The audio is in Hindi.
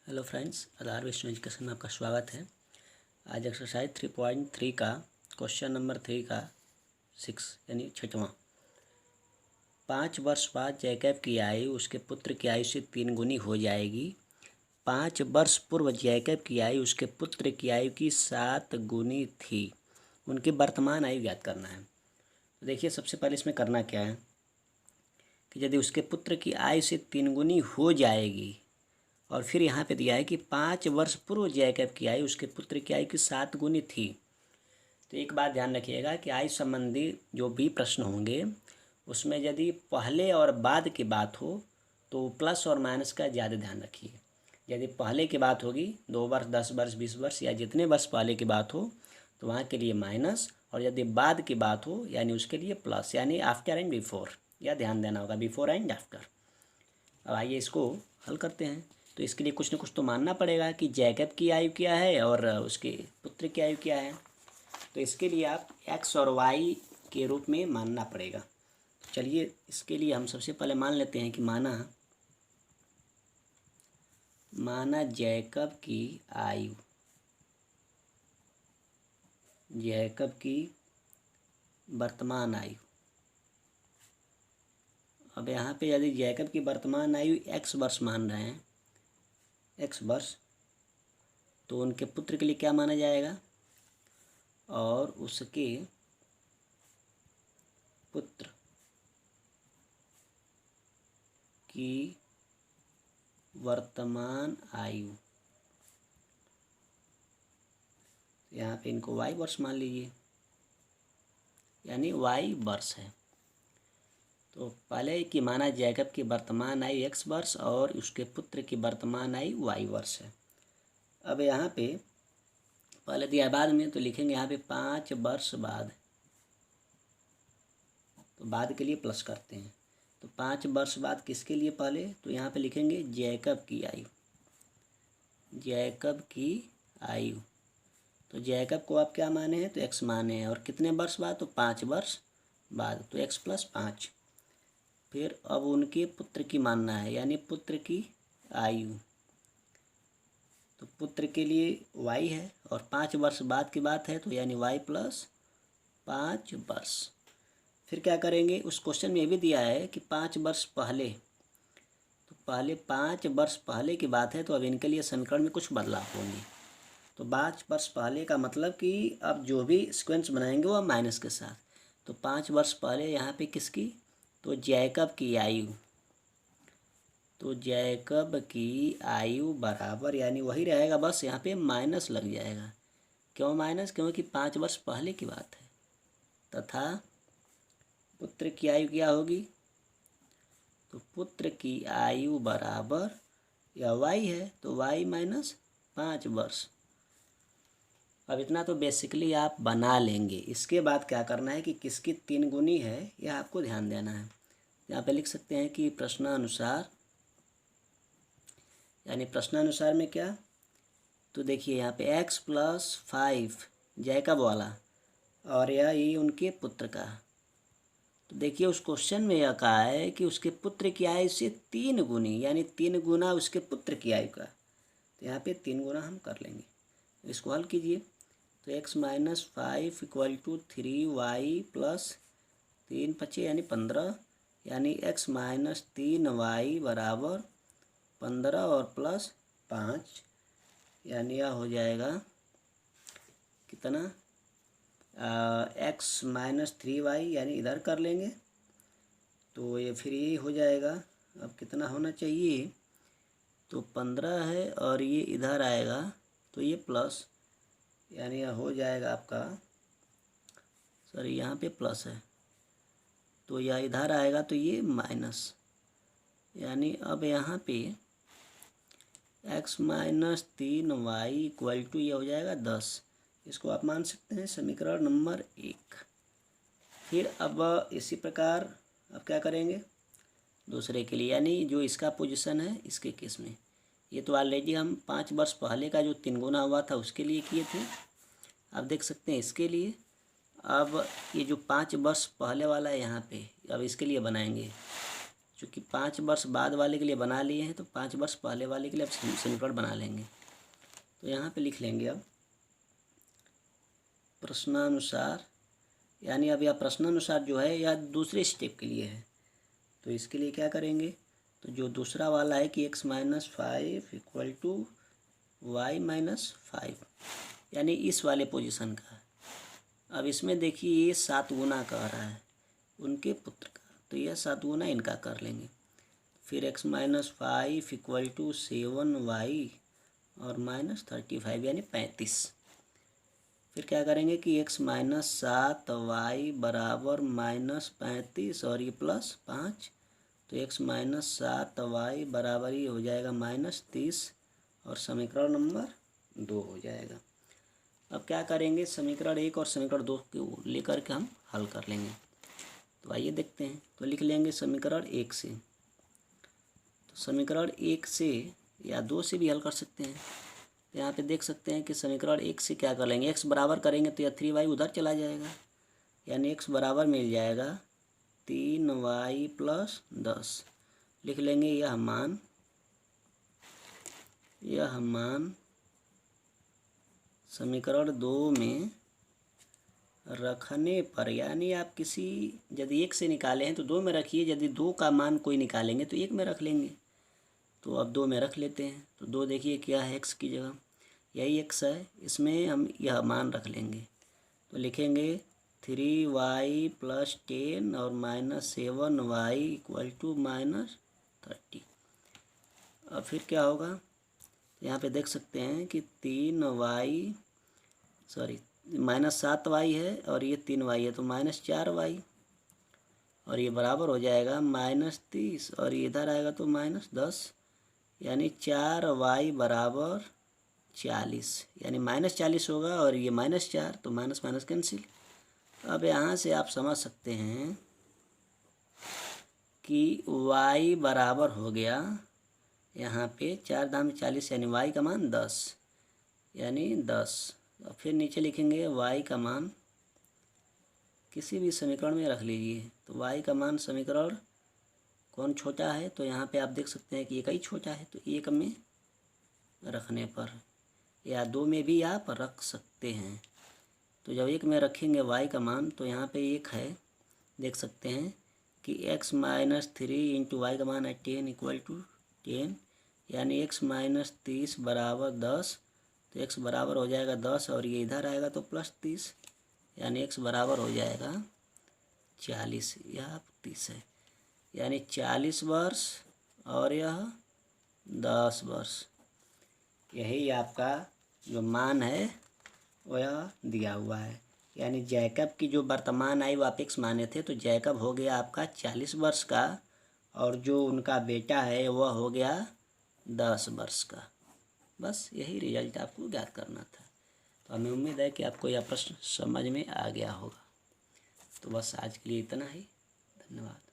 हेलो फ्रेंड्स, आधार बेस्ड एजुकेशन में आपका स्वागत है। आज एक्सरसाइज 3.3 का क्वेश्चन नंबर 3 का 6 यानी 6वां। 5 वर्ष बाद जैकब की आयु उसके पुत्र की आयु से 3 गुनी हो जाएगी। 5 वर्ष पूर्व जैकब की आयु उसके पुत्र की आयु की 7 गुनी थी। उनकी वर्तमान आयु ज्ञात करना है। तो देखिए, सबसे पहले इसमें करना क्या है कि यदि उसके पुत्र की आयु से 3 गुनी हो जाएगी और फिर यहाँ पे दिया है कि 5 वर्ष पूर्व जैकब की आयु उसके पुत्र की आयु की 7 गुनी थी। तो एक बात ध्यान रखिएगा कि आयु संबंधी जो भी प्रश्न होंगे उसमें यदि पहले और बाद की बात हो तो प्लस और माइनस का ज़्यादा ध्यान रखिए। यदि पहले की बात होगी 2 वर्ष, 10 वर्ष, 20 वर्ष या जितने वर्ष पहले की बात हो तो वहाँ के लिए माइनस, और यदि बाद की बात हो यानी उसके लिए प्लस, यानी आफ्टर एंड बिफोर। यह ध्यान देना होगा, बिफोर एंड आफ्टर। अब आइए इसको हल करते हैं। तो इसके लिए कुछ न कुछ तो मानना पड़ेगा कि जैकब की आयु क्या है और उसके पुत्र की आयु क्या है। तो इसके लिए आप एक्स और वाई के रूप में मानना पड़ेगा। तो चलिए, इसके लिए हम सबसे पहले मान लेते हैं कि माना जैकब की आयु, जैकब की वर्तमान आयु। अब यहाँ पे यदि जैकब की वर्तमान आयु x वर्ष मान रहे हैं, x वर्ष, तो उनके पुत्र के लिए क्या माना जाएगा, और उसके पुत्र की वर्तमान आयु, यहाँ पे इनको y वर्ष मान लीजिए, यानी y वर्ष है। तो पहले कि माना जैकब की वर्तमान आयु x वर्ष और उसके पुत्र की वर्तमान आयु y वर्ष है। अब यहाँ पे पहले दिया बाद में, तो लिखेंगे यहाँ पे 5 वर्ष बाद, तो बाद के लिए प्लस करते हैं। तो 5 वर्ष बाद किसके लिए पहले, तो यहाँ पे लिखेंगे जैकब की आयु, जैकब की आयु। तो जैकब को आप क्या माने हैं, तो x माने हैं, और कितने वर्ष बाद, तो 5 वर्ष बाद, तो x + 5। फिर अब उनके पुत्र की मानना है, यानी पुत्र की आयु। तो पुत्र के लिए y है और 5 वर्ष बाद की बात है, तो यानी y + 5 वर्ष। फिर क्या करेंगे, उस क्वेश्चन में ये भी दिया है कि 5 वर्ष पहले, तो पहले 5 वर्ष पहले की बात है, तो अब इनके लिए समीकरण में कुछ बदलाव होंगे। तो 5 वर्ष पहले का मतलब कि अब जो भी सीक्वेंस बनाएंगे वो माइनस के साथ। तो 5 वर्ष पहले यहाँ पे किसकी, तो जैकब की आयु, तो जैकब की आयु बराबर, यानी वही रहेगा, बस यहाँ पे माइनस लग जाएगा। क्यों माइनस, क्योंकि 5 वर्ष पहले की बात है। तथा पुत्र की आयु क्या होगी, तो पुत्र की आयु बराबर, या y है तो y - 5 वर्ष। अब इतना तो बेसिकली आप बना लेंगे। इसके बाद क्या करना है कि किसकी 3 गुनी है यह आपको ध्यान देना है। यहाँ पे लिख सकते हैं कि प्रश्नानुसार, यानी प्रश्नानुसार में क्या, तो देखिए यहाँ पे x + 5 जैकब वाला, और यह ये उनके पुत्र का। तो देखिए, उस क्वेश्चन में यह कहा है कि उसके पुत्र की आयु से 3 गुनी, यानी 3 गुना उसके पुत्र की आयु का। तो यहाँ पे 3 गुना हम कर लेंगे। इसको हल कीजिए, तो x - 5 = 3y + 3 × 5 यानी 15, यानी x - 3y बराबर 15 और प्लस 5, यानी यह हो जाएगा कितना, x - 3y, यानी इधर कर लेंगे तो ये फिर ये हो जाएगा। अब कितना होना चाहिए, तो 15 है और ये इधर आएगा तो ये प्लस, यानी यह हो जाएगा आपका, सॉरी यहाँ पे प्लस है तो यह इधर आएगा तो ये माइनस, यानी अब यहाँ पे x - 3y = ये हो जाएगा 10। इसको आप मान सकते हैं समीकरण नंबर 1। फिर अब इसी प्रकार अब क्या करेंगे दूसरे के लिए, यानी जो इसका पोजीशन है इसके केस में। ये तो ऑलरेडी हम 5 वर्ष पहले का जो 3 गुना हुआ था उसके लिए किए थे। अब देख सकते हैं इसके लिए, अब ये जो 5 वर्ष पहले वाला है यहाँ पे, अब इसके लिए बनाएंगे। चूँकि 5 वर्ष बाद वाले के लिए बना लिए हैं तो 5 वर्ष पहले वाले के लिए अब समीकरण बना लेंगे। तो यहाँ पे लिख लेंगे अब प्रश्नानुसार, यानी अब यह प्रश्नानुसार जो है यह दूसरे स्टेप के लिए है। तो इसके लिए क्या करेंगे, तो जो दूसरा वाला है कि x minus 5 equal to y minus 5, यानी इस वाले पोजीशन का। अब इसमें देखिए ये 7 गुना कर रहा है उनके पुत्र का, तो यह 7 गुना इनका कर लेंगे। फिर x minus 5 equal to 7y और माइनस 35 यानी 35। फिर क्या करेंगे कि x माइनस 7y बराबर माइनस 35 और ये प्लस 5, तो x माइनस 7y बराबर ही हो जाएगा माइनस 30 और समीकरण नंबर 2 हो जाएगा। अब क्या करेंगे, समीकरण 1 और समीकरण 2 को लेकर के हम हल कर लेंगे। तो आइए देखते हैं। तो लिख लेंगे समीकरण 1 से, तो समीकरण 1 से या 2 से भी हल कर सकते हैं। तो यहाँ पे देख सकते हैं कि समीकरण 1 से क्या कर लेंगे, x बराबर करेंगे तो यह 3y उधर चला जाएगा, यानी x बराबर मिल जाएगा 3y प्लस 10। लिख लेंगे यह मान समीकरण 2 में रखने पर, यानी आप किसी यदि 1 से निकाले हैं तो 2 में रखिए, यदि 2 का मान कोई निकालेंगे तो 1 में रख लेंगे। तो अब 2 में रख लेते हैं। तो 2 देखिए क्या है, x की जगह यही x है, इसमें हम यह मान रख लेंगे। तो लिखेंगे 3y प्लस 10 और minus 7y equal to minus 30। अब फिर क्या होगा, यहाँ पे देख सकते हैं कि माइनस 7y है और ये 3y है, तो माइनस 4y और ये बराबर हो जाएगा माइनस 30 और ये इधर आएगा तो माइनस 10, यानी 4y बराबर 40, यानी माइनस 40 होगा और ये माइनस 4, तो माइनस माइनस कैंसिल। अब यहाँ से आप समझ सकते हैं कि y बराबर हो गया यहाँ पे 4 दाम 40, यानी y का मान 10, यानी 10। और फिर नीचे लिखेंगे y का मान किसी भी समीकरण में रख लीजिए। तो y का मान समीकरण कौन छोटा है, तो यहाँ पे आप देख सकते हैं कि 1 ही छोटा है, तो 1 में रखने पर या 2 में भी आप रख सकते हैं। तो जब 1 में रखेंगे y का मान, तो यहाँ पे 1 है, देख सकते हैं कि x माइनस 3 इंटू वाई का मान है 10 इक्वल टू 10, यानी x माइनस 30 बराबर 10। तो x बराबर हो जाएगा 10 और ये इधर आएगा तो प्लस 30, यानी x बराबर हो जाएगा 40, यह 30 है, यानी 40 वर्ष और यह 10 वर्ष। यही आपका जो मान है वह दिया हुआ है, यानी जैकब की जो वर्तमान आयु आप x माने थे, तो जैकब हो गया आपका 40 वर्ष का और जो उनका बेटा है वह हो गया 10 वर्ष का। बस यही रिजल्ट आपको ज्ञात करना था। तो हमें उम्मीद है कि आपको यह प्रश्न समझ में आ गया होगा। तो बस आज के लिए इतना ही, धन्यवाद।